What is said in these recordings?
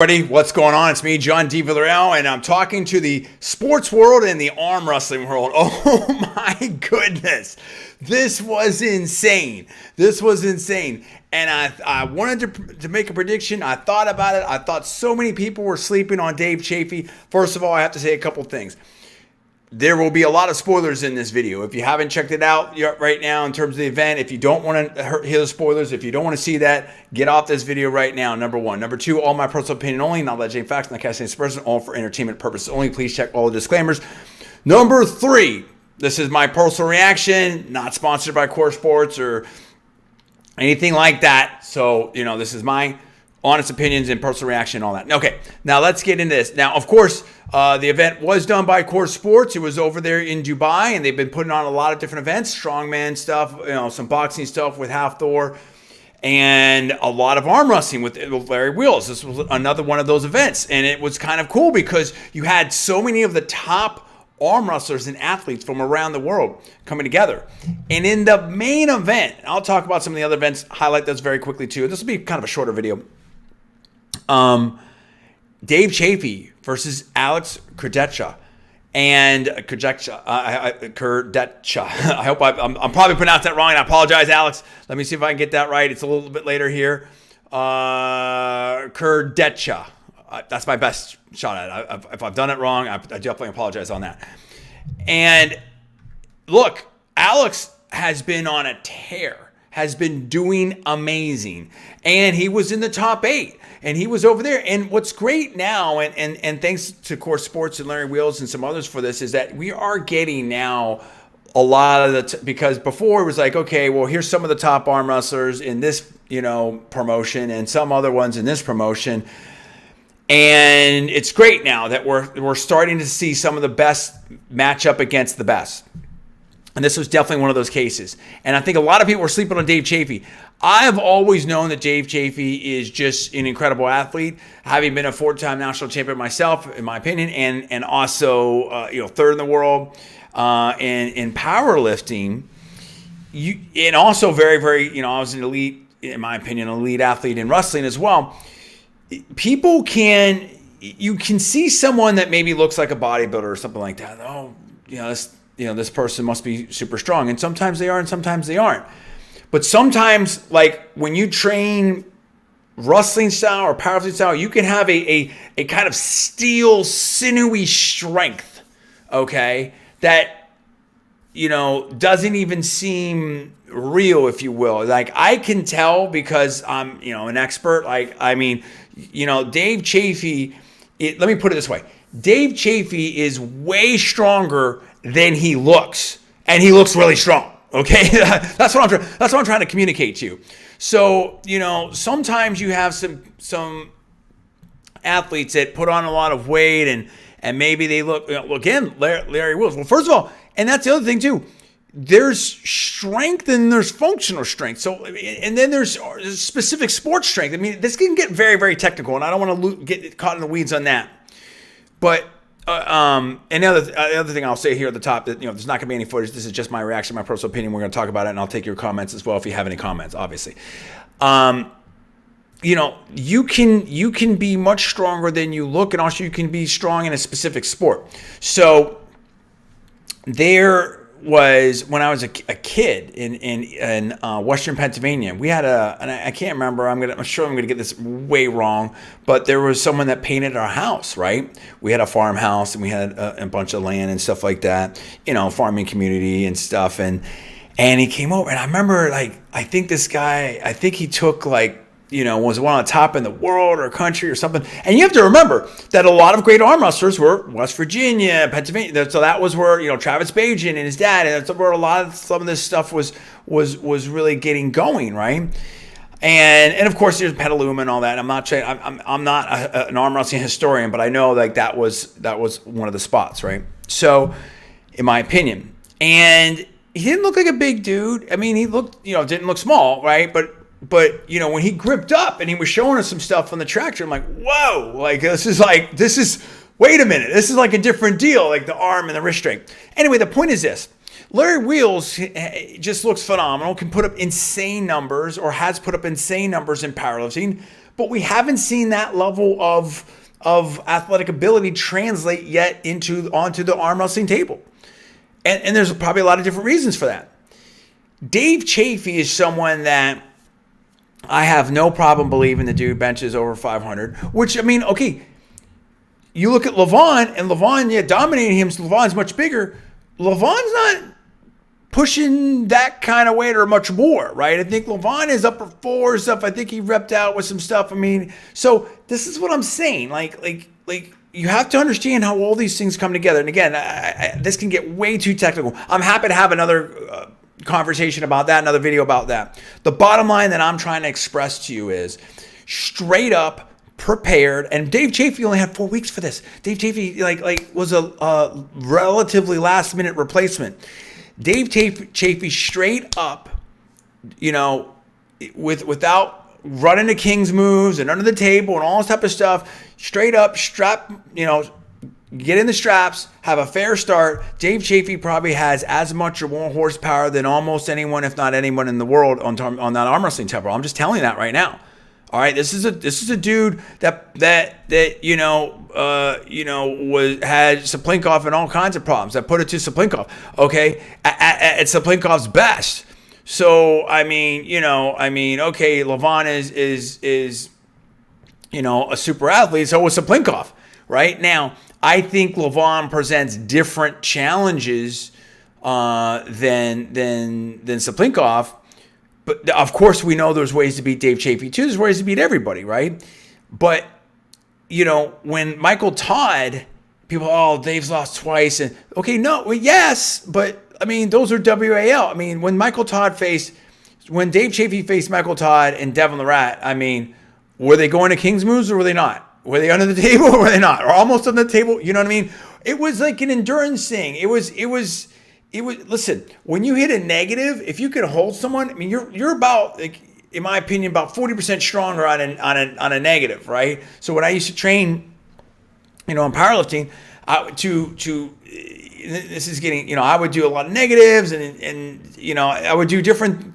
Everybody, what's going on? It's me, John D. Villarreal, and I'm talking to the sports world and the arm wrestling world. Oh my goodness. This was insane. And I wanted to make a prediction. I thought about it. I thought so many people were sleeping on Dave Chaffee. First of all, I have to say a couple things. There will be a lot of spoilers in this video. If you haven't checked it out right now in terms of the event, if you don't want to hear the spoilers, if you don't want to see that, get off this video right now, number one. Number two, all my personal opinion only, not alleged facts, not casting aspersions, all for entertainment purposes only. Please check all the disclaimers. Number three, this is my personal reaction, not sponsored by KOTT Sports or anything like that. So, this is my honest opinions and personal reaction and all that. Okay, now let's get into this. Now, of course, the event was done by KOTT Sports. It was over there in Dubai, and they've been putting on a lot of different events, strongman stuff, some boxing stuff with Half Thor, and a lot of arm wrestling with Larry Wheels. This was another one of those events, and it was kind of cool because you had so many of the top arm wrestlers and athletes from around the world coming together. And in the main event, I'll talk about some of the other events, highlight those very quickly too. This will be kind of a shorter video. Dave Chaffee versus Alex Kurdecha. And Kurdecha. I hope I'm probably pronounced that wrong, and I apologize, Alex. Let me see if I can get that right. It's a little bit later here. Kurdecha. That's my best shot at it. If I've done it wrong, I definitely apologize on that. And look, Alex has been on a tear, has been doing amazing. And he was in the top 8. And he was over there. And what's great now, and thanks to KOTT Sports and Larry Wheels and some others for this, is that we are getting now a lot of because before it was like, okay, well, here's some of the top arm wrestlers in this, promotion and some other ones in this promotion. And it's great now that we're starting to see some of the best match up against the best. And this was definitely one of those cases. And I think a lot of people were sleeping on Dave Chaffee. I've always known that Dave Chaffee is just an incredible athlete, having been a 4-time national champion myself, in my opinion, and also third in the world in powerlifting. And also very, very, I was an elite, in my opinion, elite athlete in wrestling as well. You can see someone that maybe looks like a bodybuilder or something like that. Oh, this person must be super strong. And sometimes they are and sometimes they aren't. But sometimes, like when you train wrestling style or powerlifting style, you can have a kind of steel, sinewy strength, okay, that, doesn't even seem real, if you will. Like I can tell because I'm, an expert. Dave Chaffee, let me put it this way. Dave Chaffee is way stronger than he looks, and he looks really strong. Okay, that's what I'm trying to communicate to you. So sometimes you have some athletes that put on a lot of weight and maybe they look again Larry Wheels. Well, first of all, and that's the other thing too. There's strength and there's functional strength. So and then there's specific sports strength. I mean, this can get very, very technical, and I don't want to get caught in the weeds on that. But and the other thing I'll say here at the top that there's not going to be any footage. This is just my reaction, my personal opinion. We're going to talk about it, and I'll take your comments as well if you have any comments. Obviously, you can be much stronger than you look, and also you can be strong in a specific sport. So there was when I was a kid in Western Pennsylvania. We had and I can't remember. I'm sure I'm gonna get this way wrong, but there was someone that painted our house. Right? We had a farmhouse and we had a bunch of land and stuff like that. Farming community and stuff. And he came over, and I remember I think this guy. I think he took was one on top in the world or country or something. And you have to remember that a lot of great arm wrestlers were West Virginia, Pennsylvania. So that was where, Travis Bajan and his dad, and that's where some of this stuff was really getting going, right? And of course there's Petaluma and all that. I'm not saying I'm not an arm wrestling historian, but I know that was one of the spots, right? So in my opinion, and he didn't look like a big dude. I mean, he looked, didn't look small, right? But when he gripped up and he was showing us some stuff on the tractor, I'm like, whoa, wait a minute, this is like a different deal, like the arm and the wrist strength. Anyway, the point is this. Larry Wheels just looks phenomenal, can put up insane numbers or has put up insane numbers in powerlifting. but we haven't seen that level of athletic ability translate yet onto the arm wrestling table. And there's probably a lot of different reasons for that. Dave Chaffee is someone that I have no problem believing the dude benches over 500, which, I mean, okay, you look at Levon, and Levon, dominating him, so Levon's much bigger. Levon's not pushing that kind of weight or much more, right? I think Levon is upper four stuff. I think he repped out with some stuff. I mean, so this is what I'm saying. Like you have to understand how all these things come together. And again, this can get way too technical. I'm happy to have another conversation about that, another video about that. The bottom line that I'm trying to express to you is straight up prepared. And Dave Chaffee only had 4 weeks for this. Dave Chaffee was a relatively last minute replacement. Dave Chaffee straight up, without running the King's moves and under the table and all this type of stuff, straight up strap, get in the straps, have a fair start. Dave Chaffee probably has as much or more horsepower than almost anyone, if not anyone in the world on that arm wrestling table. I'm just telling you that right now. All right, this is a dude that had Saplinkov and all kinds of problems. I put it to Saplinkov, okay, at Saplinkov's best. So okay, Levon is a super athlete. So was Saplinkov, right? Now, I think Levon presents different challenges than Saplinkov. But of course, we know there's ways to beat Dave Chaffee too. There's ways to beat everybody, right? But, when Michael Todd, people, Dave's lost twice. And okay, no, well, yes, but I mean, those are WAL. I mean, when Dave Chaffee faced Michael Todd and Devin the Rat, I mean, were they going to King's moves or were they not? Were they under the table or were they not? Or almost under the table? You know what I mean? It was like an endurance thing. It was listen, when you hit a negative, if you can hold someone, I mean, you're about, like, in my opinion, about 40% stronger on a negative, right? So when I used to train, in powerlifting, this is getting, I would do a lot of negatives and I would do different,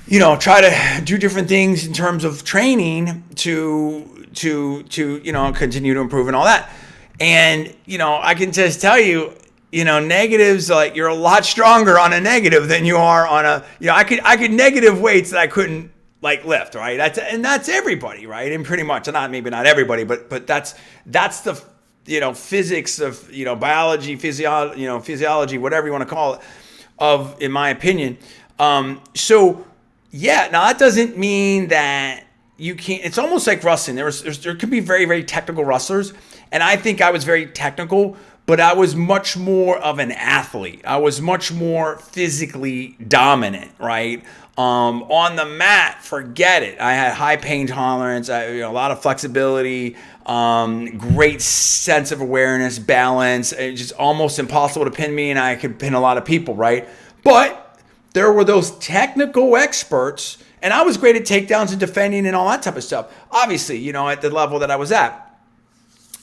try to do different things in terms of training to continue to improve and all that. And, I can just tell you, negatives, like, you're a lot stronger on a negative than you are on a, I could negative weights that I couldn't lift, right? That's everybody, right? And pretty much, maybe not everybody, but that's the, physics of, biology, physiology, whatever you want to call it, in my opinion. So yeah, now that doesn't mean that you can't, it's almost like wrestling. There could be very, very technical wrestlers. And I think I was very technical, but I was much more of an athlete. I was much more physically dominant, right? On the mat, forget it. I had high pain tolerance, a lot of flexibility, great sense of awareness, balance. It's just almost impossible to pin me, and I could pin a lot of people, right? But there were those technical experts, and I was great at takedowns and defending and all that type of stuff. Obviously, at the level that I was at.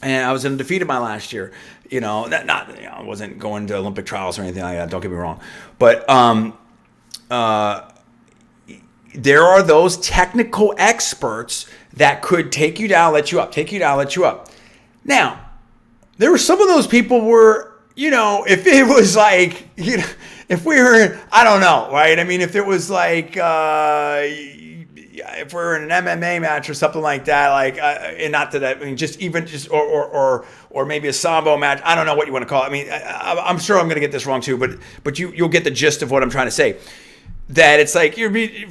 And I was undefeated my last year. I wasn't going to Olympic trials or anything like that. Don't get me wrong. But there are those technical experts that could take you down, let you up, take you down, let you up. Now, there were some of those people where, if it was like, if we were, I don't know, right? I mean, if it was like, if we're in an MMA match or something like that, and not that, or maybe a Sambo match, I don't know what you want to call it. I mean, I'm sure I'm going to get this wrong too, but you'll get the gist of what I'm trying to say. That it's like,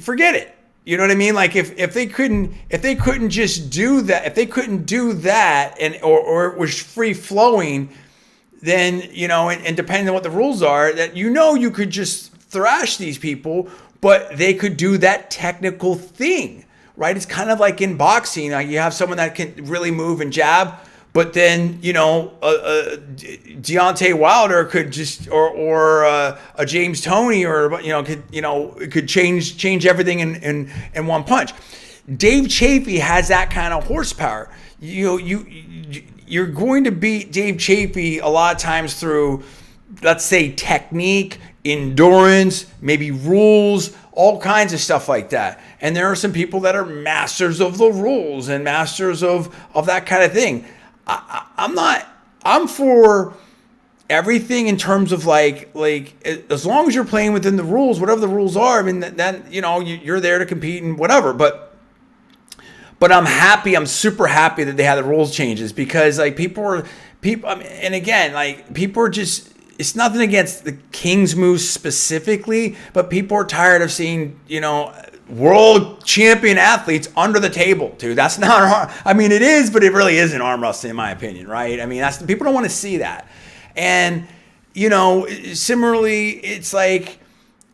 forget it. You know what I mean? Like if they couldn't just do that, if they couldn't do that, or it was free flowing, then and depending on what the rules are, that you could just thrash these people. But they could do that technical thing, right? It's kind of like in boxing. You have someone that can really move and jab, but then, Deontay Wilder could just, or a James Toney, or, could change everything in one punch. Dave Chaffee has that kind of horsepower. You're going to beat Dave Chaffee a lot of times through, let's say, technique, endurance, maybe rules, all kinds of stuff like that. And there are some people that are masters of the rules and masters of that kind of thing. I'm for everything in terms of like as long as you're playing within the rules, whatever the rules are. I mean, that you know, you're there to compete and whatever. But I'm happy. I'm super happy that they had the rules changes, because like people, I mean, and again, like people are just. It's nothing against the King's Moose specifically, but people are tired of seeing, you know, world champion athletes under the table, dude. That's not, I mean, it is, but it really isn't arm wrestling, in my opinion, right? I mean, that's, people don't want to see that. And, you know, similarly, it's like,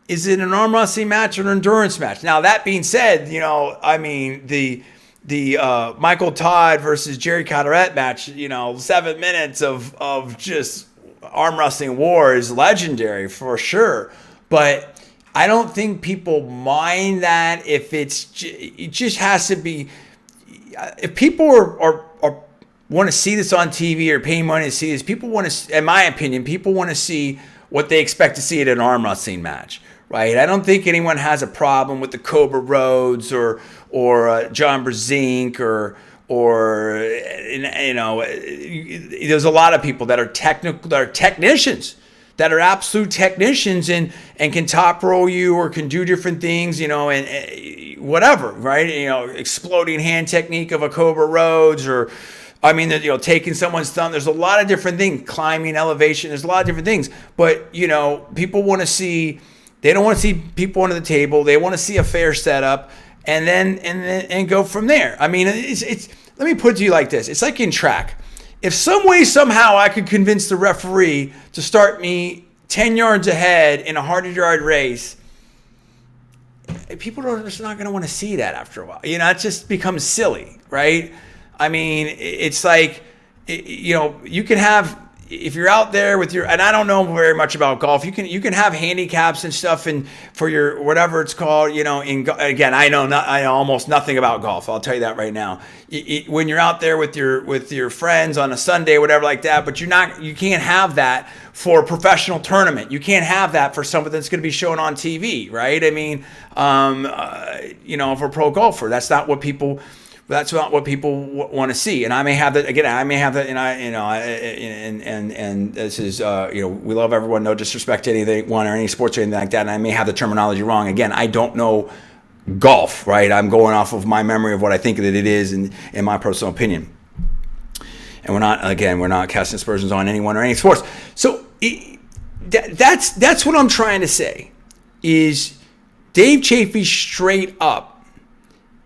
is it an arm wrestling match or an endurance match? Now, that being said, you know, I mean, the Michael Todd versus Jerry Carteret match, you know, 7 minutes of just arm wrestling war is legendary for sure, but I don't think people mind that if it just has to be. If people are want to see this on TV or paying money to see this, people want to, in my opinion, people want to see what they expect to see at an arm wrestling match, right? I don't think anyone has a problem with the Cobra Rhodes or John Brzezinski or you know, there's a lot of people that are technicians, that are absolute technicians and can top roll you or can do different things, you know, and whatever, right? You know, exploding hand technique of a Cobra Rhodes, or I mean, you know, taking someone's thumb. There's a lot of different things, climbing elevation. There's a lot of different things, but you know, people want to see. They don't want to see people under the table. They want to see a fair setup. And go from there. I mean, it's. Let me put it to you like this: it's like in track. If some way, somehow, I could convince the referee to start me 10 yards ahead in a 100-yard race, people are just not going to want to see that after a while. You know, it just becomes silly, right? I mean, it's like, you know, you can have. If you're out there with your, and I don't know very much about golf, you can have handicaps and stuff, and for your whatever it's called, you know. Again, I know almost nothing about golf. I'll tell you that right now. When you're out there with your friends on a Sunday, whatever like that, but you can't have that for a professional tournament. You can't have that for something that's going to be shown on TV, right? I mean, you know, for a pro golfer, that's not what people want to see. And I may have that again. And this is, you know, we love everyone. No disrespect to anyone or any sports or anything like that. And I may have the terminology wrong. Again, I don't know golf, right? I'm going off of my memory of what I think that it is, and in my personal opinion. And we're not casting aspersions on anyone or any sports. So that's what I'm trying to say. Is Dave Chaffee straight up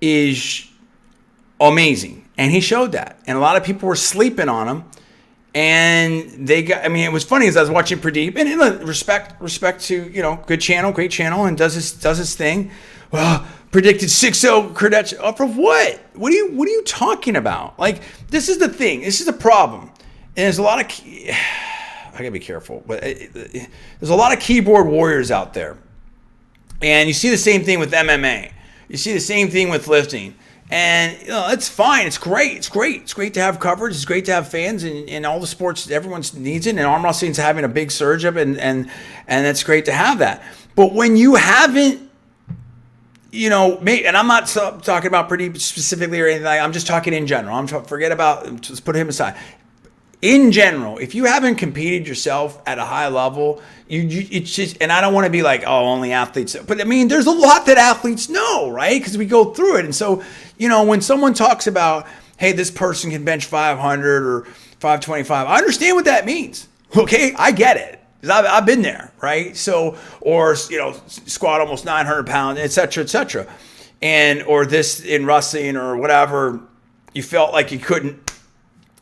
is amazing, and he showed that, and a lot of people were sleeping on him, and they got. I mean, it was funny as I was watching Pradeep, and respect to, you know, great channel, and does his thing. Well, predicted 6-0 Kurdecha. Off of what? What are you talking about? Like, this is the thing. This is the problem, and there's a lot of. I gotta be careful, but there's a lot of keyboard warriors out there, and you see the same thing with MMA. You see the same thing with lifting. And, you know, it's fine. It's great. It's great to have coverage. It's great to have fans in all the sports. Everyone needs it. And arm wrestling's having a big surge up, and it's great to have that. But when you haven't, you know, and I'm not talking about Pradeep specifically or anything. I'm just talking in general. Forget about, just put him aside. In general, if you haven't competed yourself at a high level, it's just, and I don't want to be like, oh, only athletes, but I mean, there's a lot that athletes know, right? Because we go through it. And so, you know, when someone talks about, hey, this person can bench 500 or 525, I understand what that means. Okay, I get it. I've been there, right? So, or, you know, squat almost 900 pounds, et cetera, and, or this in wrestling or whatever, you felt like you couldn't.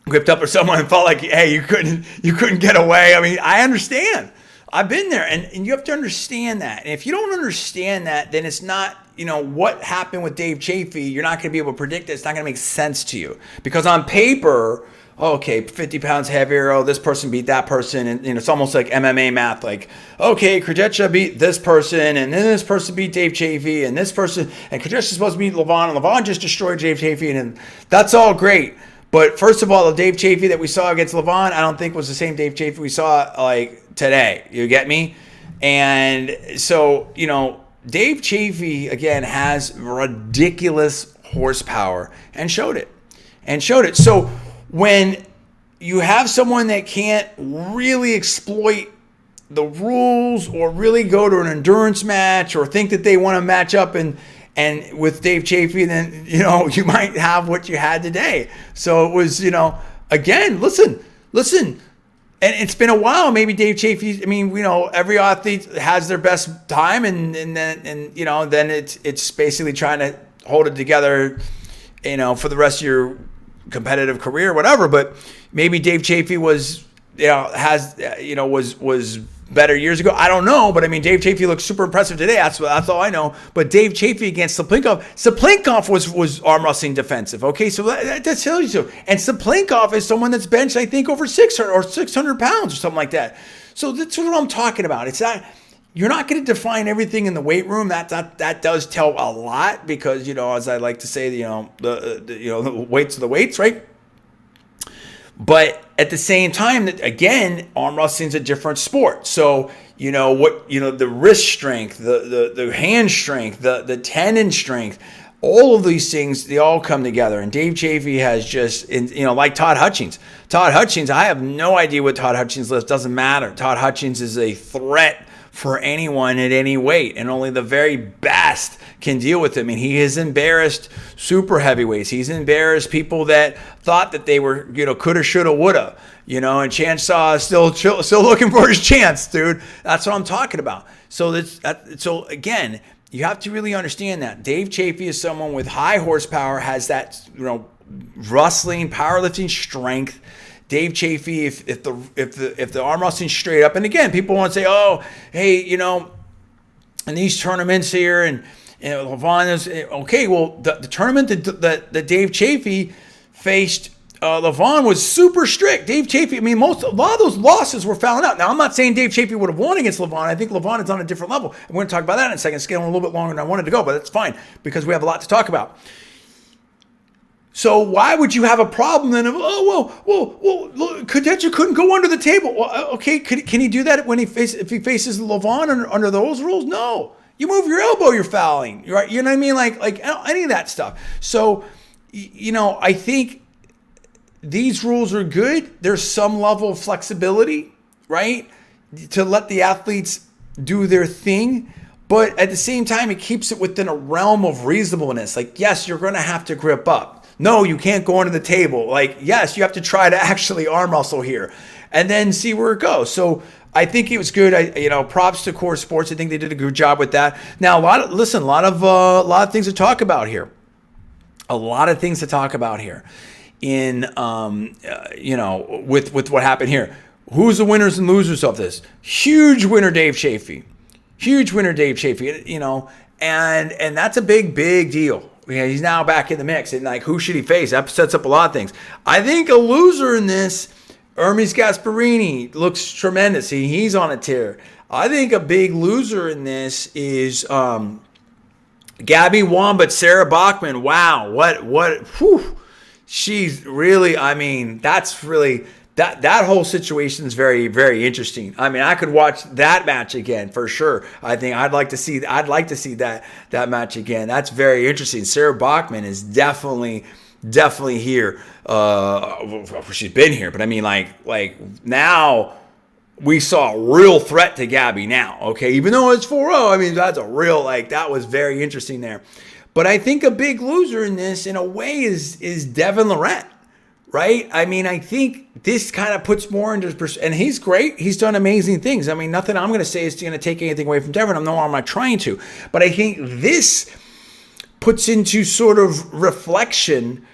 Whipped up or someone and felt like, hey, you couldn't get away. I mean, I understand. I've been there, and you have to understand that. And if you don't understand that, then it's not, you know, what happened with Dave Chaffee. You're not going to be able to predict it. It's not going to make sense to you, because on paper, okay, 50 pounds heavier. Oh, this person beat that person, and you know, it's almost like MMA math. Like, okay, Kurdecha beat this person, and then this person beat Dave Chaffee, and this person, and Kurdecha's supposed to beat Levon, and Levon just destroyed Dave Chaffee, and that's all great. But first of all, the Dave Chaffee that we saw against Levon, I don't think was the same Dave Chaffee we saw like today. You get me? And so, you know, Dave Chaffee, again, has ridiculous horsepower and showed it. So when you have someone that can't really exploit the rules or really go to an endurance match or think that they want to match up and with Dave Chaffee, then, you might have what you had today. So it was, again, listen. And it's been a while. Maybe Dave Chaffee, every athlete has their best time and then it's basically trying to hold it together, for the rest of your competitive career or whatever. But maybe Dave Chaffee was better years ago. I don't know, but Dave Chaffee looks super impressive today. That's all I know. But Dave Chaffee against Saplinkov was arm wrestling defensive. Okay, so that tells you so. And Saplinkov is someone that's benched, I think, over 600 or 600 pounds or something like that. So that's what I'm talking about. It's that you're not going to define everything in the weight room. That does tell a lot because, as I like to say, the weights are the weights, right? But at the same time, again, arm wrestling is a different sport. So, the wrist strength, the hand strength, the tendon strength, all of these things, they all come together. And Dave Chaffee has just, like Todd Hutchings. Todd Hutchings, I have no idea what Todd Hutchings lifts. Doesn't matter. Todd Hutchings is a threat for anyone at any weight, and only the very best can deal with him. He has embarrassed super heavyweights. He's embarrassed people that thought that they were, coulda, shoulda, woulda, and Chainsaw is still looking for his chance, dude. That's what I'm talking about. So so again, you have to really understand that Dave Chaffee is someone with high horsepower, has that, wrestling, powerlifting strength. Dave Chaffee, if the arm wrestling's straight up, and again, people want to say, oh, hey, in these tournaments here, and Levon is okay. Well, the tournament that Dave Chaffee faced, Levon was super strict. Dave Chaffee, a lot of those losses were found out. Now, I'm not saying Dave Chaffee would have won against Levon. I think Levon is on a different level. I'm going to talk about that in a second. It's getting a little bit longer than I wanted to go, but that's fine because we have a lot to talk about. So why would you have a problem then? Kurdecha couldn't go under the table. Well, okay, can he do that if he faces Levon under those rules? No. You move your elbow, you're fouling. Right? You know what I mean? Like any of that stuff. So, I think these rules are good. There's some level of flexibility, right, to let the athletes do their thing. But at the same time, it keeps it within a realm of reasonableness. Like, yes, you're going to have to grip up. No, you can't go under the table. Like, yes, you have to try to actually arm wrestle here and then see where it goes. So I think it was good. Props to Core Sports. I think they did a good job with that. Now, a lot of things to talk about here. A lot of things to talk about here in, with what happened here. Who's the winners and losers of this? Huge winner, Dave Chaffee. And that's a big deal. He's now back in the mix, and who should he face? That sets up a lot of things. I think a loser in this, Hermes Gasparini, looks tremendous. He's on a tear. I think a big loser in this is Gabby Wombat, Sarah Bachman. Wow, what? Whew. She's really. That's really. That whole situation is very, very interesting. I could watch that match again for sure. I think I'd like to see that match again. That's very interesting. Sarah Bachman is definitely here. She's been here, but now we saw a real threat to Gabby now. Okay, even though it's 4-0, that's a real that was very interesting there. But I think a big loser in this, in a way, is Devin Lorette. Right? I think this kind of puts more into perspective. And he's great. He's done amazing things. Nothing I'm going to say is going to take anything away from Devin. I'm not trying to. But I think this puts into sort of reflection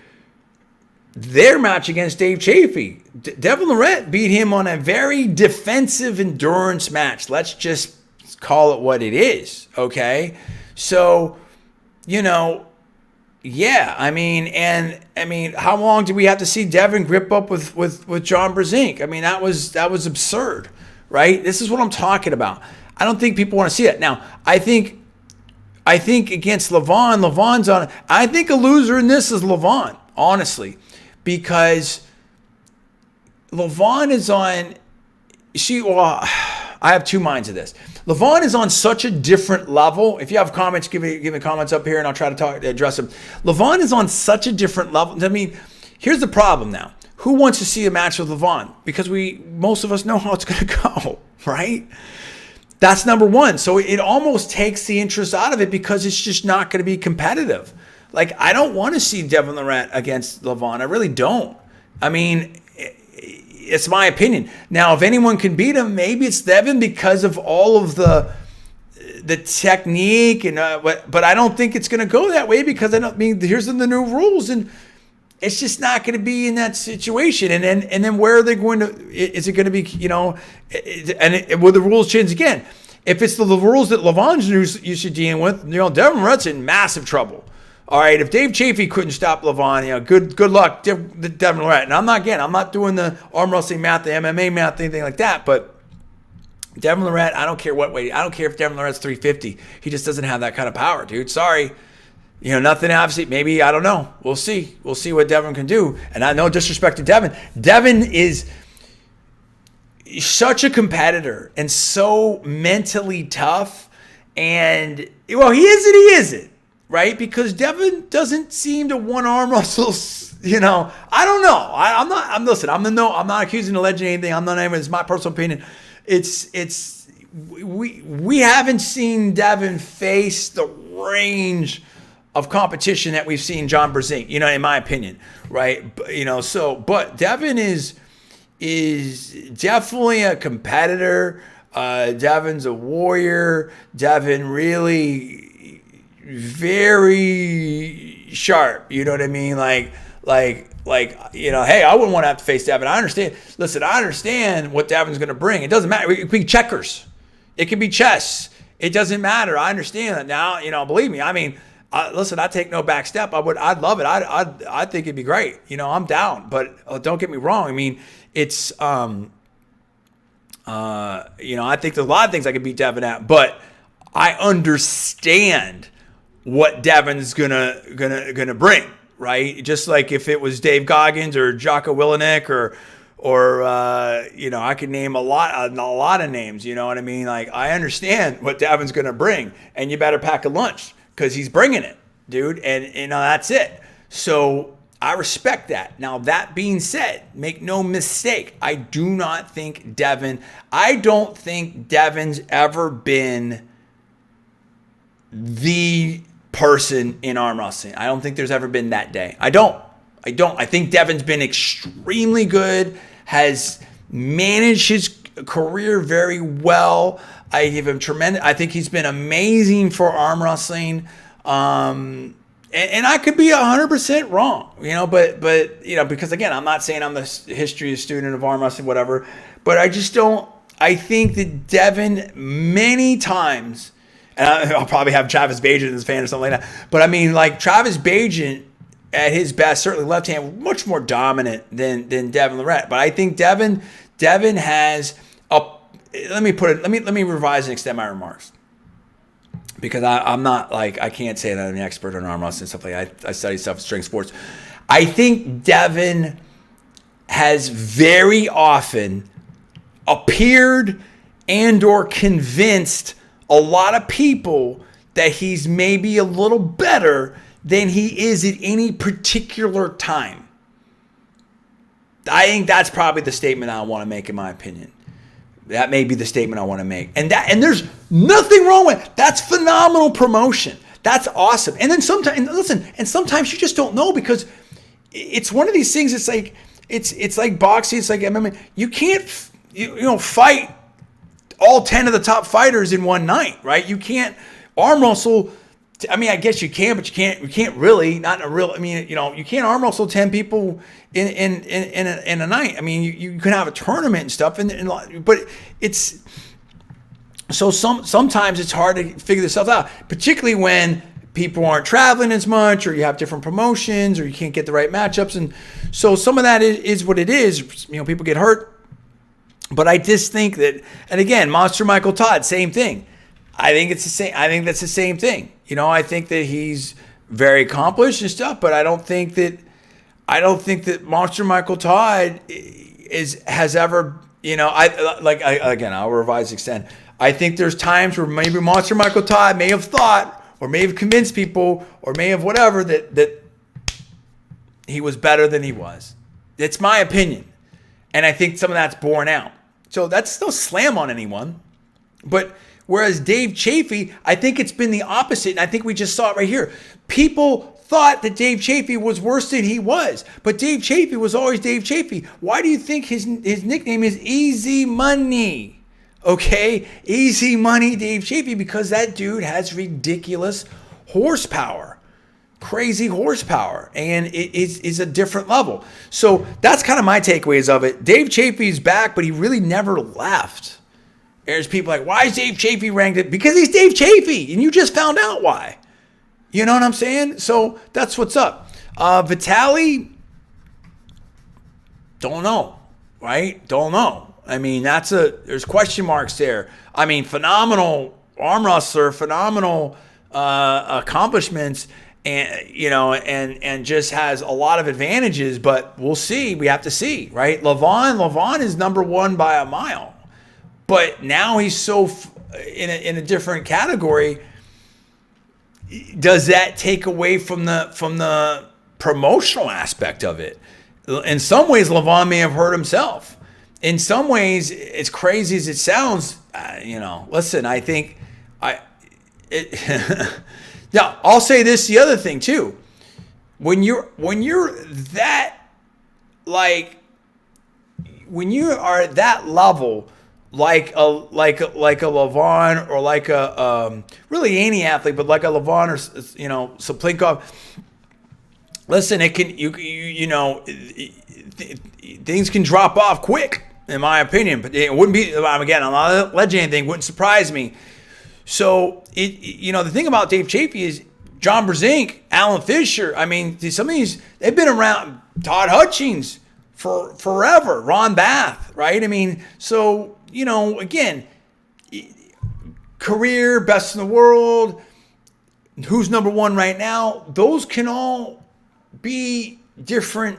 their match against Dave Chaffee. Devin Lorette beat him on a very defensive endurance match. Let's just call it what it is. Okay? So, yeah, how long do we have to see Devin grip up with John Brzezinski? That was absurd, right? This is what I'm talking about. I don't think people want to see it. Now, I think against Levon's on. I think a loser in this is Levon, honestly, because Levon is on. I have two minds of this. Levon is on such a different level. If you have comments, give me comments up here and I'll try to address them. Levon is on such a different level. I mean, here's the problem now. Who wants to see a match with Levon? Because most of us know how it's going to go, right? That's number one. So it almost takes the interest out of it because it's just not going to be competitive. Like, I don't want to see Devin Larratt against Levon. I really don't. I mean, it's my opinion. Now, if anyone can beat him, maybe it's Devin because of all of the technique. But I don't think it's going to go that way because here's the new rules. And it's just not going to be in that situation. And then where are they going to? Is it going to be, will the rules change again? If it's the rules that Levon's used to dealing with, Devin Larratt's in massive trouble. All right, if Dave Chaffee couldn't stop Levon, good luck, Devin Larratt. And I'm not doing the arm wrestling math, the MMA math, anything like that. But Devin Larratt, I don't care what weight. I don't care if Devin Larratt's 350. He just doesn't have that kind of power, dude. Sorry. Nothing obviously, maybe, I don't know. We'll see. We'll see what Devin can do. And I no disrespect to Devin. Devin is such a competitor and so mentally tough. And, well, he is and he isn't, right? Because Devin doesn't seem to want arm wrestles, I don't know. I'm not accusing the legend of anything. I'm not even, it's my personal opinion. We haven't seen Devin face the range of competition that we've seen John Brzezinski, in my opinion, right? But Devin is definitely a competitor. Devin's a warrior. Devin really very sharp. You know what I mean? Hey, I wouldn't want to have to face Devin. I understand. Listen, I understand what Devin's going to bring. It doesn't matter. It could be checkers. It could be chess. It doesn't matter. I understand that now. Believe me. I mean, listen, I take no back step. I'd love it. I think it'd be great. I'm down. But don't get me wrong. I mean, it's I think there's a lot of things I could beat Devin at, but I understand what Devin's gonna bring, right? Just like if it was Dave Goggins or Jocko Willenick or I could name a lot of names. You know what I mean? Like, I understand what Devin's gonna bring, and you better pack a lunch because he's bringing it, dude. And that's it. So I respect that. Now, that being said, make no mistake, I don't think Devin's ever been the person in arm wrestling. I don't think there's ever been that day. I don't. I think Devin's been extremely good, has managed his career very well. I give him tremendous. I think he's been amazing for arm wrestling. And I could be 100% wrong, but because again, I'm not saying I'm the history student of arm wrestling, whatever, but I just don't. I think that Devin many times, and I'll probably have Travis Bajan as a fan or something like that, but I mean, like, Travis Bajan at his best, certainly left hand, much more dominant than Devin Larratt. But I think Devin has a. Let me revise and extend my remarks, because I'm not like, I can't say that I'm an expert on arm wrestling and stuff like that. I study stuff in strength sports. I think Devin has very often appeared and or convinced a lot of people that he's maybe a little better than he is at any particular time. I think that's probably the statement I want to make, in my opinion. That may be the statement I want to make. And there's nothing wrong with it. That's phenomenal promotion. That's awesome. And then sometimes you just don't know, because it's one of these things. It's like boxing. It's like MMA. You can't fight all 10 of the top fighters in one night, right? You can't arm wrestle. I mean, I guess you can, but you can't really, not in a real, I mean, you can't arm wrestle 10 people in a night. I mean, you can have a tournament and stuff, but it's, so sometimes it's hard to figure this stuff out, particularly when people aren't traveling as much, or you have different promotions, or you can't get the right matchups. And so some of that is what it is. People get hurt. But I just think that, and again, Monster Michael Todd, same thing. I think it's the same. I think that's the same thing. I think that he's very accomplished and stuff, but I don't think that Monster Michael Todd has ever, I'll revise, extend. I think there's times where maybe Monster Michael Todd may have thought, or may have convinced people, or may have whatever, that he was better than he was. It's my opinion. And I think some of that's borne out. So that's no slam on anyone. But whereas Dave Chaffee, I think it's been the opposite. And I think we just saw it right here. People thought that Dave Chaffee was worse than he was. But Dave Chaffee was always Dave Chaffee. Why do you think his nickname is Easy Money? Okay? Easy Money Dave Chaffee, because that dude has ridiculous horsepower. Crazy horsepower, and it is a different level. So that's kind of my takeaways of it. Dave Chaffee's back, but he really never left. There's people like, why is Dave Chaffee ranked it? Because he's Dave Chaffee, and you just found out why. You know what I'm saying? So that's what's up. Vitaly, don't know, right? Don't know. I mean, there's question marks there. I mean, phenomenal arm wrestler, phenomenal accomplishments. And just has a lot of advantages, but we'll see. We have to see, right? Levon is number one by a mile, but now he's so in a different category. Does that take away from the promotional aspect of it? In some ways, Levon may have hurt himself. In some ways, as crazy as it sounds, listen, I think Now, I'll say this, the other thing too. When you're that, like, when you are at that level, like a Levon, or like a really any athlete, but like a Levon or Saplinkov, listen, it can things can drop off quick, in my opinion. But it wouldn't be, again, I'm not alleging anything, wouldn't surprise me. So, the thing about Dave Chaffee is John Brzenk, Alan Fisher. I mean, some of these, they've been around. Todd Hutchings for forever. Ron Bath, right? I mean, so, again, career, best in the world, who's number one right now, those can all be different.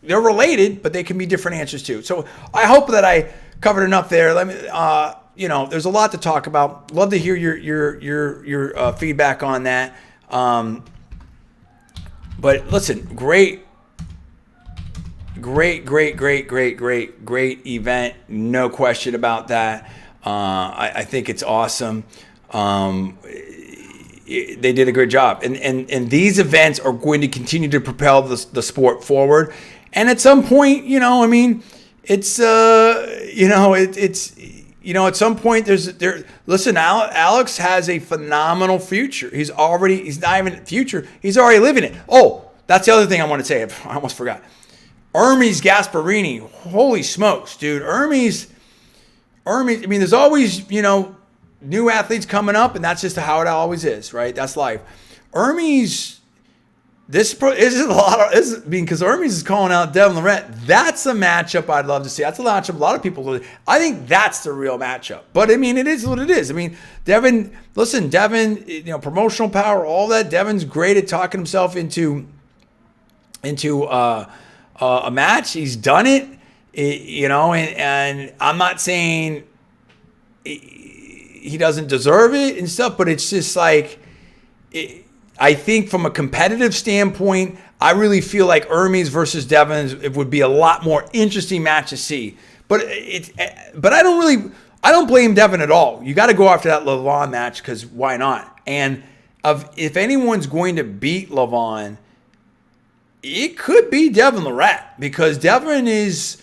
They're related, but they can be different answers too. So I hope that I covered enough there. Let me, there's a lot to talk about. Love to hear your feedback on that. But listen, great event. No question about that. I think it's awesome. They did a great job. And these events are going to continue to propel the sport forward. And at some point, it's at some point listen, Alex has a phenomenal future. He's not even future. He's already living it. Oh, that's the other thing I want to say. I almost forgot. Hermes Gasparini. Holy smokes, dude. Hermes, there's always, new athletes coming up, and that's just how it always is, right? That's life. Hermes, because Hermes is calling out Devin Lorette. That's a matchup I'd love to see. That's a matchup a lot of people. I think that's the real matchup. But it is what it is. Devin, promotional power, all that. Devin's great at talking himself into a match. He's done it, and I'm not saying he doesn't deserve it and stuff, but it's just like, I think from a competitive standpoint, I really feel like Hermes versus Devin, it would be a lot more interesting match to see. But I don't blame Devin at all. You got to go after that Levon match, because why not? And if anyone's going to beat Levon, it could be Devin Lorette, because Devin is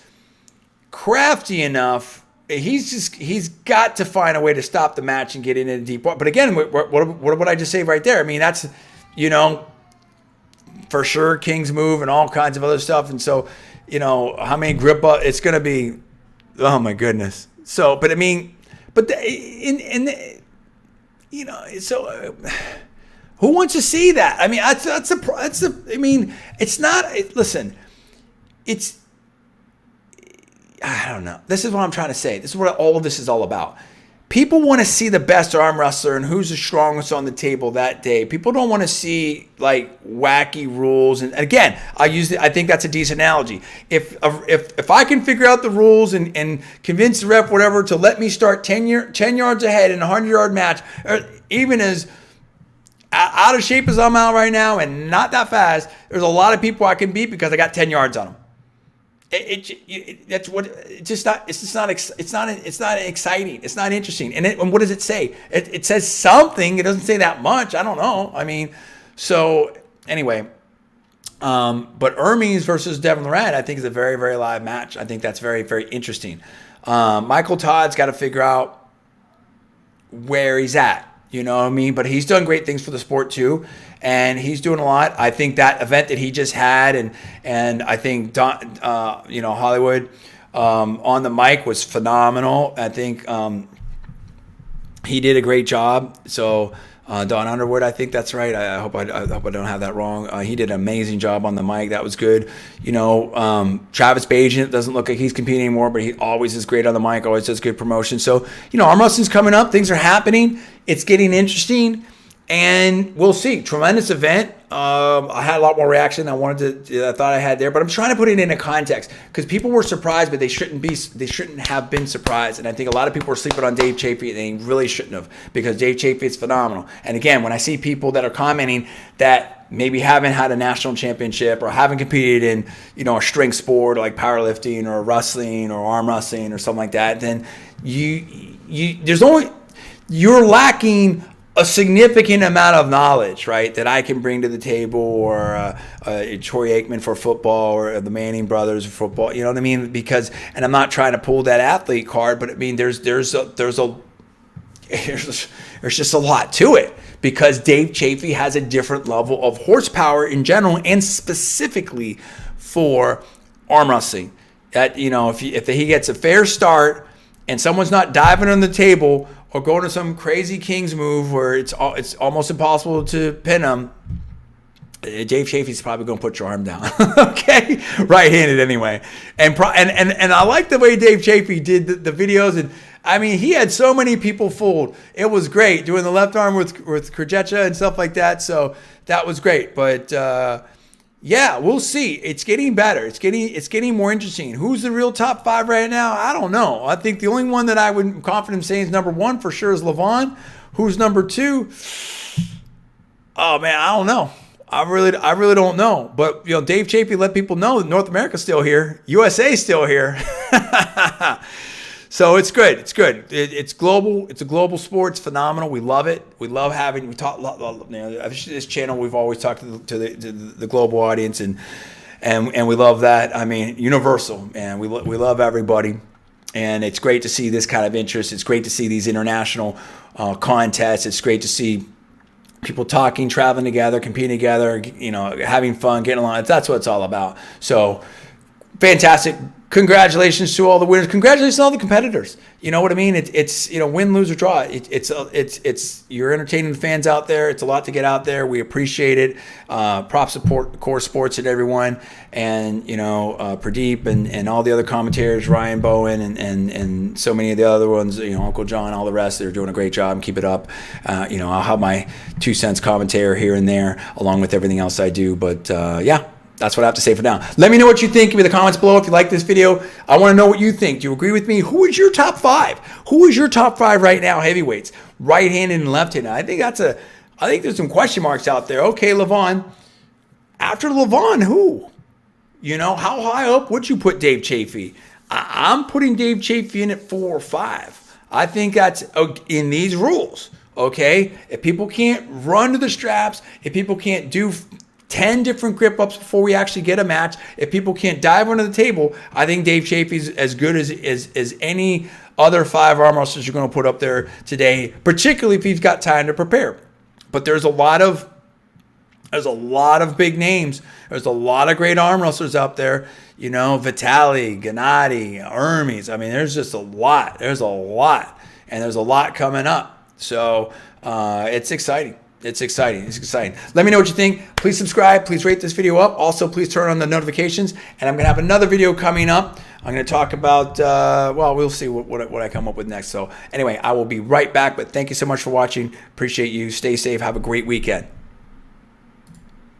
crafty enough. He's got to find a way to stop the match and get into the deep water. But again, what would I just say right there? That's, for sure, King's move and all kinds of other stuff. And so, how many grip up, it's going to be, oh my goodness. So, but so who wants to see that? I don't know. This is what I'm trying to say. This is what all of this is all about. people want to see the best arm wrestler and who's the strongest on the table that day. People don't want to see like wacky rules. And again, I think that's a decent analogy. If I can figure out the rules and convince the ref whatever to let me start 10 yards ahead in a 100-yard match, or even as out of shape as I'm out right now and not that fast, there's a lot of people I can beat because I got 10 yards on them. It's not exciting. It's not interesting. And what does it say? It says something. It doesn't say that much. I don't know. I mean, so anyway, but Hermes versus Devin Lorette, I think is a very, very live match. I think that's very, very interesting. Michael Todd's got to figure out where he's at. You know what I mean? But he's done great things for the sport too. And he's doing a lot. I think that event that he just had and I think Hollywood on the mic was phenomenal. I think he did a great job. So Don Underwood, I think that's right. I hope I don't have that wrong. He did an amazing job on the mic. That was good. You know, Travis Bajan doesn't look like he's competing anymore, but he always is great on the mic, always does good promotion. So, you know, arm wrestling's coming up. Things are happening. It's getting interesting. And we'll see. Tremendous event. I had a lot more reaction than I thought I had there, but I'm trying to put it in a context because people were surprised, but they shouldn't have been surprised. And I think a lot of people are sleeping on Dave Chaffee, and they really shouldn't have, because Dave Chaffee is phenomenal. And again, when I see people that are commenting that maybe haven't had a national championship or haven't competed in, you know, a strength sport like powerlifting or wrestling or arm wrestling or something like that, then you're lacking a significant amount of knowledge, right, that I can bring to the table, or Troy Aikman for football, or the Manning brothers for football. You know what I mean? Because, and I'm not trying to pull that athlete card, but I mean, there's just a lot to it, because Dave Chaffee has a different level of horsepower in general, and specifically for arm wrestling. That, you know, if he gets a fair start and someone's not diving on the table or going to some crazy Kings move where it's almost impossible to pin him, Dave Chaffee's probably going to put your arm down. Okay? Right-handed anyway. And I like the way Dave Chaffee did the videos. And I mean, he had so many people fooled. It was great doing the left arm with Kurdecha and stuff like that. So that was great. But yeah, we'll see. It's getting better. It's getting more interesting. Who's the real top 5 right now? I don't know. I think the only one that I would confident saying is number 1 for sure is Levon. Who's number 2? Oh man, I don't know. I really don't know. But you know, Dave Chaffee let people know that North America's still here. USA's still here. So it's good. It's good. It's global. It's a global sport. It's phenomenal. We love it. We love having. We talk. You know, this channel. We've always talked to the global audience, and we love that. I mean, universal, and we love everybody, and it's great to see this kind of interest. It's great to see these international contests. It's great to see people talking, traveling together, competing together. You know, having fun, getting along. That's what it's all about. So, fantastic. Congratulations to all the winners. Congratulations to all the competitors. You know what I mean? It's you know, win, lose, or draw. It's you're entertaining the fans out there. It's a lot to get out there. We appreciate it. Props support Core Sports and everyone, and you know, Pradeep and all the other commentators, Ryan Bowen and so many of the other ones. You know, Uncle John, all the rest. They're doing a great job, and keep it up. You know, I'll have my 2 cents commentary here and there, along with everything else I do. But yeah. That's what I have to say for now. Let me know what you think. Give me the comments below if you like this video. I want to know what you think. Do you agree with me? Who is your top 5? Who is your top 5 right now, heavyweights? Right-handed and left-handed. I think there's some question marks out there. Okay, Levon. After Levon, who? You know, how high up would you put Dave Chaffee? I'm putting Dave Chaffee in at 4 or 5. I think that's in these rules. Okay? If people can't run to the straps, if people can't do 10 different grip ups before we actually get a match, if people can't dive under the table, I think Dave Chaffee's as good as any other 5 arm wrestlers you're going to put up there today, particularly if he's got time to prepare. But there's a lot of big names. There's a lot of great arm wrestlers out there. You know, Vitaly, Gennady, Hermes. I mean, there's just a lot. There's a lot. And there's a lot coming up. So it's exciting. It's exciting. It's exciting. Let me know what you think. Please subscribe. Please rate this video up. Also, please turn on the notifications. And I'm going to have another video coming up I'm going to talk about, well, we'll see what I come up with next. So anyway, I will be right back. But thank you so much for watching. Appreciate you. Stay safe. Have a great weekend.